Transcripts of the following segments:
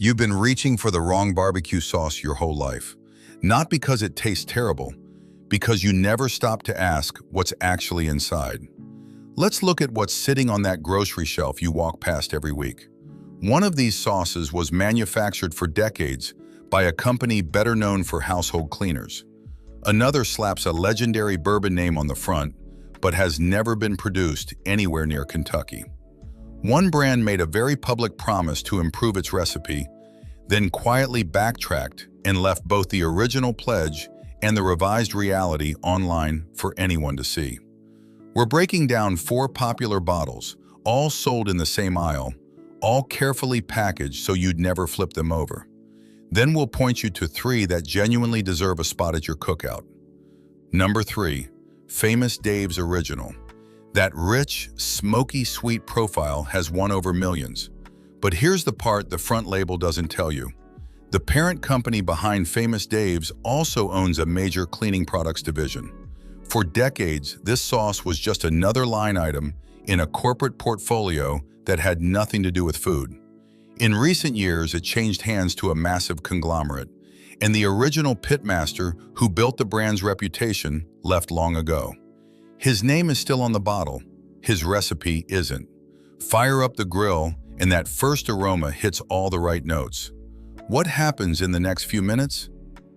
You've been reaching for the wrong barbecue sauce your whole life. Not because it tastes terrible, because you never stop to ask what's actually inside. Let's look at what's sitting on that grocery shelf you walk past every week. One of these sauces was manufactured for decades by a company better known for household cleaners. Another slaps a legendary bourbon name on the front, but has never been produced anywhere near Kentucky. One brand made a very public promise to improve its recipe, then quietly backtracked and left both the original pledge and the revised reality online for anyone to see. We're breaking down 4 popular bottles, all sold in the same aisle, all carefully packaged so you'd never flip them over. Then we'll point you to 3 that genuinely deserve a spot at your cookout. Number 3, Famous Dave's Original. That rich, smoky sweet profile has won over millions. But here's the part the front label doesn't tell you. The parent company behind Famous Dave's also owns a major cleaning products division. For decades, this sauce was just another line item in a corporate portfolio that had nothing to do with food. In recent years, it changed hands to a massive conglomerate, and the original pitmaster who built the brand's reputation left long ago. His name is still on the bottle. His recipe isn't. Fire up the grill, and that first aroma hits all the right notes. What happens in the next few minutes?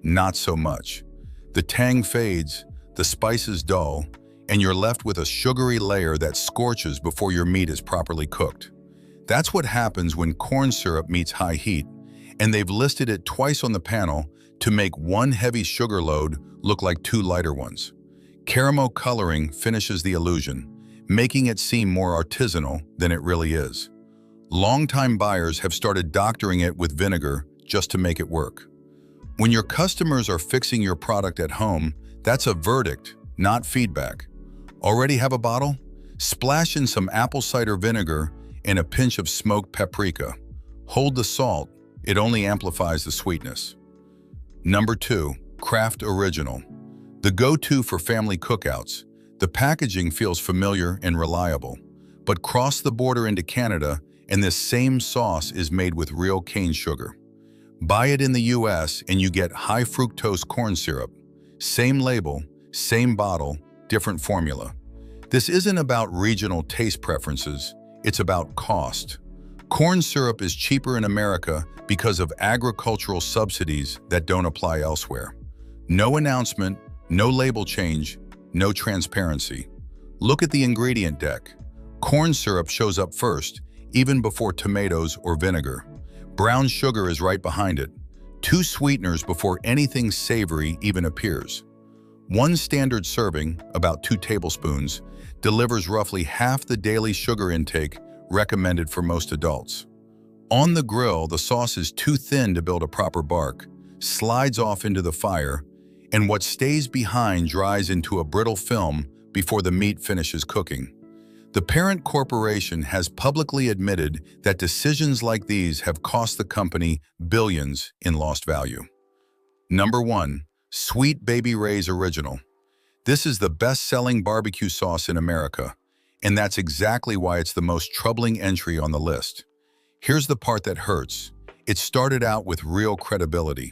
Not so much. The tang fades, the spices dull, and you're left with a sugary layer that scorches before your meat is properly cooked. That's what happens when corn syrup meets high heat, and they've listed it twice on the panel to make one heavy sugar load look like 2 lighter ones. Caramel coloring finishes the illusion, making it seem more artisanal than it really is. Longtime buyers have started doctoring it with vinegar just to make it work. When your customers are fixing your product at home, that's a verdict, not feedback. Already have a bottle? Splash in some apple cider vinegar and a pinch of smoked paprika. Hold the salt, it only amplifies the sweetness. Number 2, Kraft Original. The go-to for family cookouts. The packaging feels familiar and reliable, but cross the border into Canada and this same sauce is made with real cane sugar. Buy it in the US and you get high-fructose corn syrup. Same label, same bottle, different formula. This isn't about regional taste preferences, it's about cost. Corn syrup is cheaper in America because of agricultural subsidies that don't apply elsewhere. No announcement, no label change, no transparency. Look at the ingredient deck. Corn syrup shows up first, even before tomatoes or vinegar. Brown sugar is right behind it. 2 sweeteners before anything savory even appears. One standard serving, about 2 tablespoons, delivers roughly half the daily sugar intake recommended for most adults. On the grill, the sauce is too thin to build a proper bark, slides off into the fire, and what stays behind dries into a brittle film before the meat finishes cooking. The parent corporation has publicly admitted that decisions like these have cost the company billions in lost value. Number 1, Sweet Baby Ray's Original. This is the best-selling barbecue sauce in America, and that's exactly why it's the most troubling entry on the list. Here's the part that hurts. It started out with real credibility.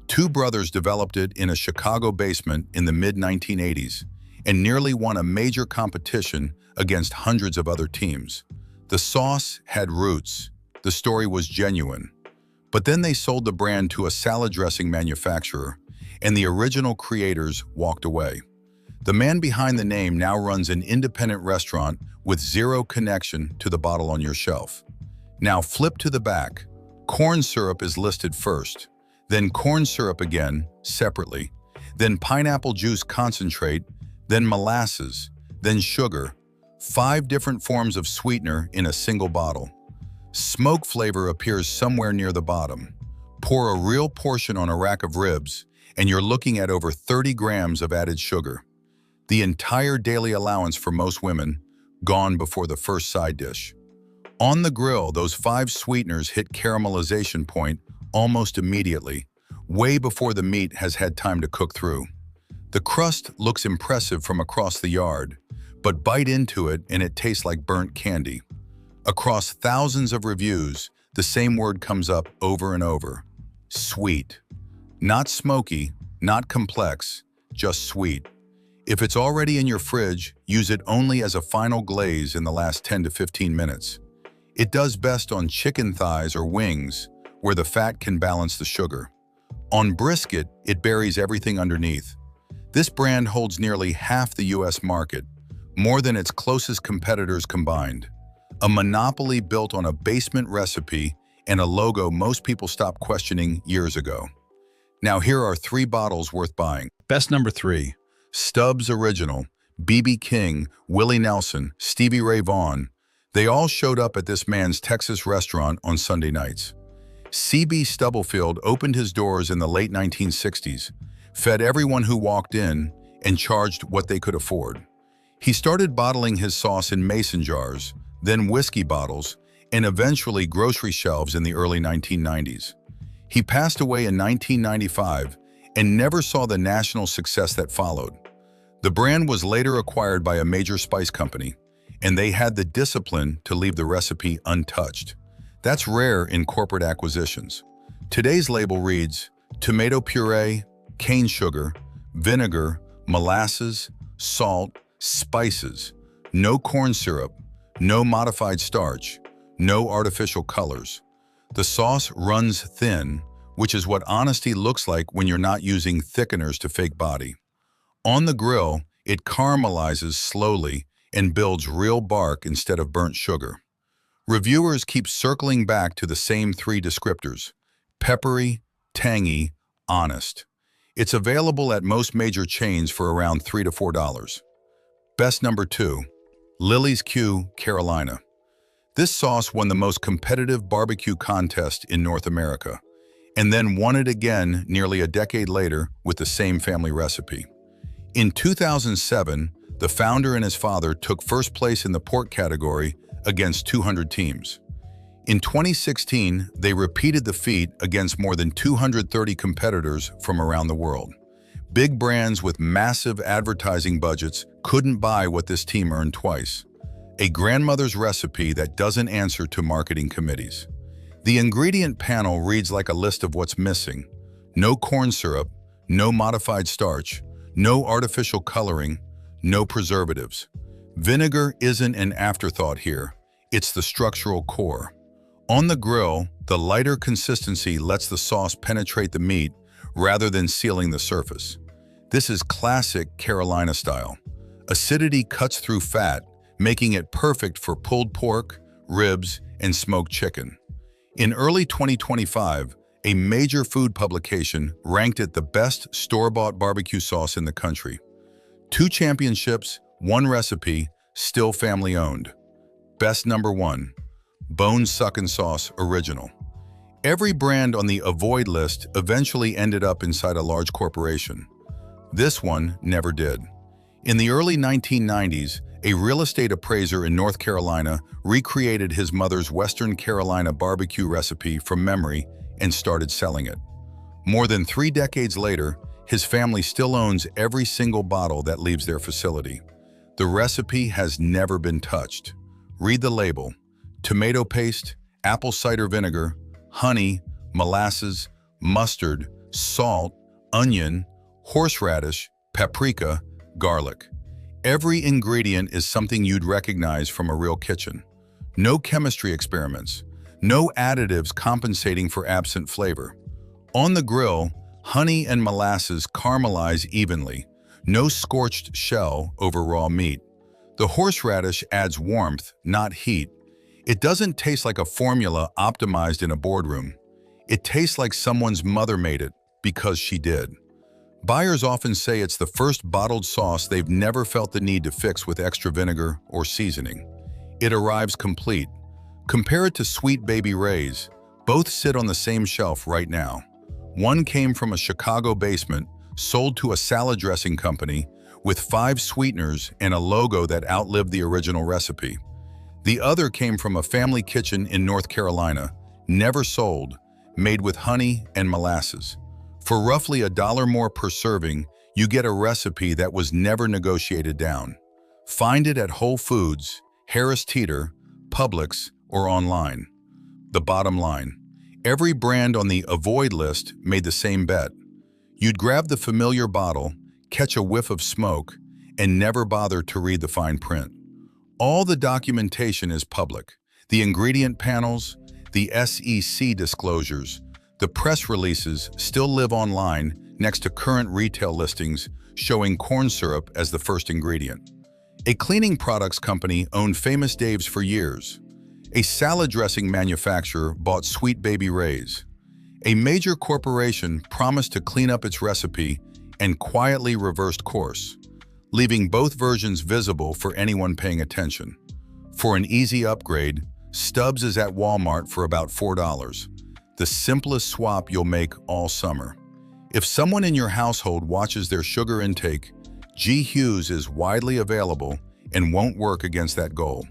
2 brothers developed it in a Chicago basement in the mid-1980s and nearly won a major competition against hundreds of other teams. The sauce had roots. The story was genuine. But then they sold the brand to a salad dressing manufacturer, and the original creators walked away. The man behind the name now runs an independent restaurant with zero connection to the bottle on your shelf. Now flip to the back. Corn syrup is listed first, then corn syrup again, separately, then pineapple juice concentrate, then molasses, then sugar. 5 different forms of sweetener in a single bottle. Smoke flavor appears somewhere near the bottom. Pour a real portion on a rack of ribs, and you're looking at over 30 grams of added sugar. The entire daily allowance for most women, gone before the first side dish. On the grill, those 5 sweeteners hit caramelization point almost immediately, way before the meat has had time to cook through. The crust looks impressive from across the yard, but bite into it and it tastes like burnt candy. Across thousands of reviews, the same word comes up over and over. Sweet. Not smoky, not complex, just sweet. If it's already in your fridge, use it only as a final glaze in the last 10 to 15 minutes. It does best on chicken thighs or wings, where the fat can balance the sugar. On brisket, it buries everything underneath. This brand holds nearly half the US market, more than its closest competitors combined. A monopoly built on a basement recipe and a logo most people stopped questioning years ago. Now here are 3 bottles worth buying. Best number 3, Stubbs Original, B.B. King, Willie Nelson, Stevie Ray Vaughan. They all showed up at this man's Texas restaurant on Sunday nights. C.B. Stubblefield opened his doors in the late 1960s, fed everyone who walked in, and charged what they could afford. He started bottling his sauce in mason jars, then whiskey bottles, and eventually grocery shelves in the early 1990s. He passed away in 1995 and never saw the national success that followed. The brand was later acquired by a major spice company, and they had the discipline to leave the recipe untouched. That's rare in corporate acquisitions. Today's label reads, tomato puree, cane sugar, vinegar, molasses, salt, spices, no corn syrup, no modified starch, no artificial colors. The sauce runs thin, which is what honesty looks like when you're not using thickeners to fake body. On the grill, it caramelizes slowly and builds real bark instead of burnt sugar. Reviewers keep circling back to the same 3 descriptors: peppery, tangy, honest. It's available at most major chains for around $3 to $4. Best number 2, Lily's Q, Carolina. This sauce won the most competitive barbecue contest in North America, and then won it again nearly a decade later with the same family recipe. In 2007, the founder and his father took first place in the pork category against 200 teams. In 2016, they repeated the feat against more than 230 competitors from around the world. Big brands with massive advertising budgets couldn't buy what this team earned twice. A grandmother's recipe that doesn't answer to marketing committees. The ingredient panel reads like a list of what's missing. No corn syrup, no modified starch, no artificial coloring, no preservatives. Vinegar isn't an afterthought here, it's the structural core. On the grill, the lighter consistency lets the sauce penetrate the meat rather than sealing the surface. This is classic Carolina style. Acidity cuts through fat, making it perfect for pulled pork, ribs, and smoked chicken. In early 2025, a major food publication ranked it the best store-bought barbecue sauce in the country. 2 championships, 1 recipe, still family-owned. Best number 1, Bone Suckin' Sauce Original. Every brand on the avoid list eventually ended up inside a large corporation. This one never did. In the early 1990s, a real estate appraiser in North Carolina recreated his mother's Western Carolina barbecue recipe from memory and started selling it. More than 3 decades later, his family still owns every single bottle that leaves their facility. The recipe has never been touched. Read the label: tomato paste, apple cider vinegar, honey, molasses, mustard, salt, onion, horseradish, paprika, garlic. Every ingredient is something you'd recognize from a real kitchen. No chemistry experiments, no additives compensating for absent flavor. On the grill, honey and molasses caramelize evenly, no scorched shell over raw meat. The horseradish adds warmth, not heat. It doesn't taste like a formula optimized in a boardroom. It tastes like someone's mother made it because she did. Buyers often say it's the first bottled sauce they've never felt the need to fix with extra vinegar or seasoning. It arrives complete. Compare it to Sweet Baby Ray's. Both sit on the same shelf right now. One came from a Chicago basement, sold to a salad dressing company, with 5 sweeteners and a logo that outlived the original recipe. The other came from a family kitchen in North Carolina, never sold, made with honey and molasses. For roughly $1 more per serving, you get a recipe that was never negotiated down. Find it at Whole Foods, Harris Teeter, Publix, or online. the bottom line. Every brand on the avoid list made the same bet. You'd grab the familiar bottle, catch a whiff of smoke, and never bother to read the fine print. All the documentation is public. The ingredient panels, the SEC disclosures, the press releases still live online next to current retail listings showing corn syrup as the first ingredient. A cleaning products company owned Famous Dave's for years. A salad dressing manufacturer bought Sweet Baby Ray's. A major corporation promised to clean up its recipe and quietly reversed course, leaving both versions visible for anyone paying attention. For an easy upgrade, Stubbs is at Walmart for about $4, the simplest swap you'll make all summer. If someone in your household watches their sugar intake, G. Hughes is widely available and won't work against that goal.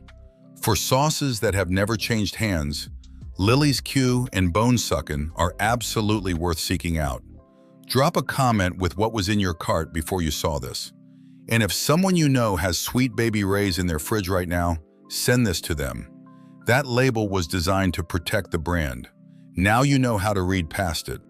For sauces that have never changed hands, Lily's Q and Bone Suckin' are absolutely worth seeking out. Drop a comment with what was in your cart before you saw this. And if someone you know has Sweet Baby Ray's in their fridge right now, send this to them. That label was designed to protect the brand. Now you know how to read past it.